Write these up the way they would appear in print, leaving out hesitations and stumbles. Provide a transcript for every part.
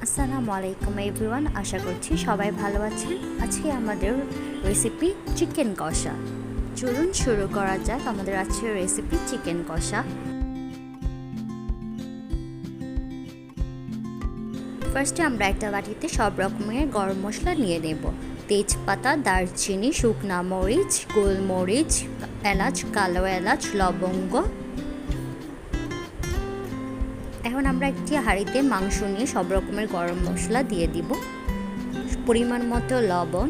আসসালামু আলাইকুম এভরিওয়ান, আশা করছি সবাই ভালো আছেন। আজকে আমাদের রেসিপি চিকেন কষা। চলুন শুরু করা যাক আমাদের আজকের রেসিপি চিকেন কষা। ফার্স্টে আমরা একটা বাটিতে সব রকমের গরম মশলা নিয়ে নেব। তেজপাতা, দারচিনি, শুকনা মরিচ, গোলমরিচ, এলাচ, কালো এলাচ, লবঙ্গ। এখন আমরা একটি হাঁড়িতে মাংস নিয়ে সব রকমের গরম মশলা দিয়ে দিব। পরিমাণ মতো লবণ,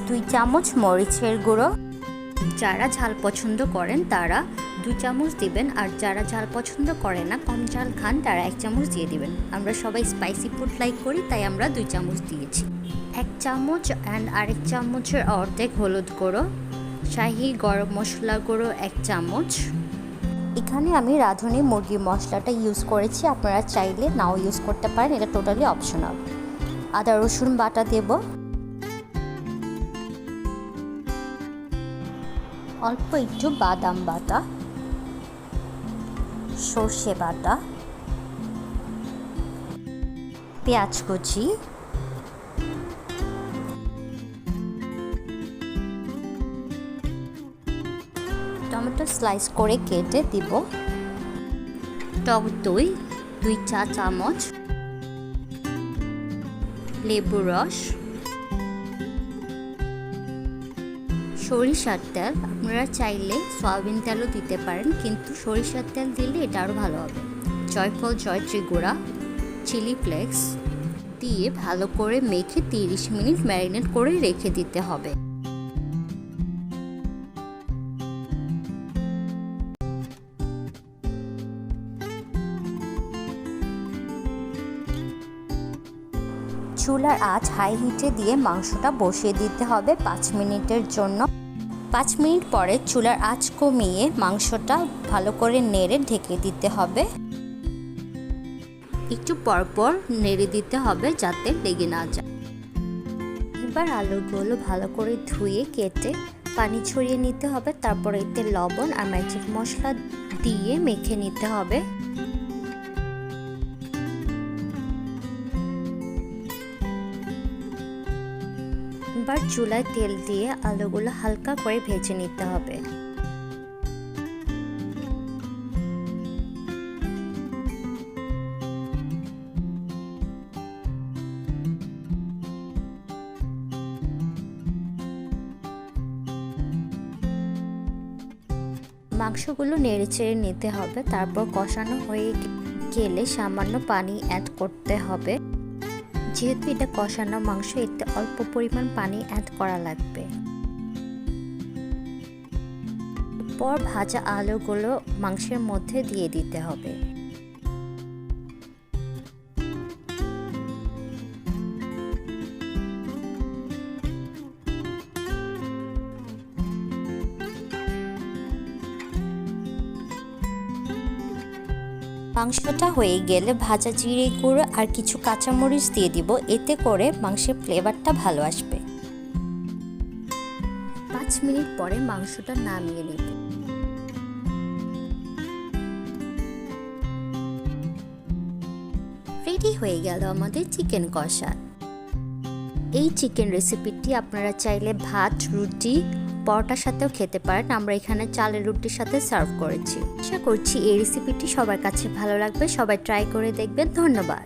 2 চামচ মরিচের গুঁড়ো। যারা ঝাল পছন্দ করেন তারা 2 চামচ দিবেন, আর যারা ঝাল পছন্দ করে না, কম ঝাল খান, তারা 1 চামচ দিয়ে দিবেন। আমরা সবাই স্পাইসি ফুড লাইক করি, তাই আমরা 2 চামচ দিয়েছি। 1 চামচ অ্যান্ড আরেক চামচের অর্ধেক হলুদ গুঁড়ো, শাহি গরম মশলা গুঁড়ো 1 চামচ। এখানে আমি রাঁধুনি মুরগি মশলাটা ইউজ করেছি, আপনারা চাইলে নাও ইউজ করতে পারেন, এটা টোটালি অপশনাল। আদা রসুন বাটা দেব, অল্প একটু বাদাম বাটা, সর্ষে বাটা, পেঁয়াজ কুচি, টমেটো স্লাইস করে কেটে দিব, টক দই 2 চা চামচ, লেবু রস, সরিষার তেল। আপনারা চাইলে সয়াবিন তেলও দিতে পারেন, কিন্তু সরিষার তেল দিলে এটা আরও ভালো হবে। জয়ফল, জয়ত্রী গুঁড়া, চিলি ফ্লেক্স দিয়ে ভালো করে মেখে 30 মিনিট ম্যারিনেট করে রেখে দিতে হবে। চুলার আঁচ হাই হিটে দিয়ে মাংসটা বসিয়ে দিতে হবে 5 মিনিটের জন্য। 5 মিনিট পরে চুলার আঁচ কমিয়ে মাংসটা ভালো করে নেড়ে ঢেকে দিতে হবে। একটু পরপর নেড়ে দিতে হবে যাতে লেগে না যায়। এবার আলুগুলো ভালো করে ধুয়ে কেটে পানি ছড়িয়ে নিতে হবে। তারপর এতে লবণ আর ম্যাজিক মশলা দিয়ে মেখে নিতে হবে। এবার চুলায় তেল দিয়ে আলুগুলো হালকা করে ভেজে নিতে হবে। মাংসগুলো নেড়েচেড়ে নিতে হবে। তারপর কষানো হয়ে গেলে সামান্য পানি অ্যাড করতে হবে। যেহেতু এটা কষানো মাংস, এতে অল্প পরিমাণ পানি অ্যাড করা লাগবে। পর ভাজা আলুগুলো মাংসের মধ্যে দিয়ে দিতে হবে। মাংসটা হয়ে গেলে ভাজা জিরে গুঁড়ো আর কিছু কাঁচামরিচ দিয়ে দিব, এতে করে মাংসের ফ্লেভারটা ভালো আসবে। 5 মিনিট পরে মাংসটা নামিয়ে নেব। রেডি হয়ে গেল আমাদের চিকেন কষা। এই চিকেন রেসিপিটি আপনারা চাইলে ভাত, রুটি, পরোটার সাথেও খেতে পারেন। আমরা এখানে চালের রুটির সাথে সার্ভ করেছি। আশা করছি এই রেসিপিটি সবার কাছে ভালো লাগবে। সবাই ট্রাই করে দেখবেন। ধন্যবাদ।